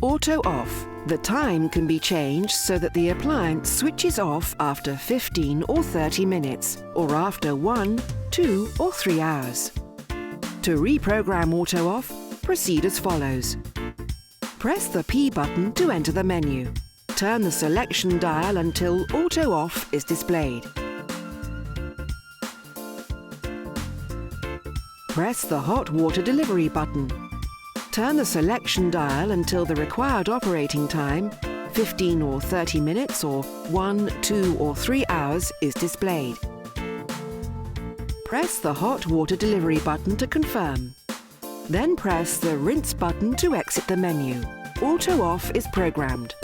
Auto off. The time can be changed so that the appliance switches off after 15 or 30 minutes, or after 1, 2 or 3 hours. To reprogram auto off, proceed as follows. Press the P button to enter the menu. Turn the selection dial until auto off is displayed. Press the hot water delivery button. Turn the selection dial until the required operating time, 15 or 30 minutes or 1, 2 or 3 hours, is displayed. Press the hot water delivery button to confirm. Then press the rinse button to exit the menu. Auto off is programmed.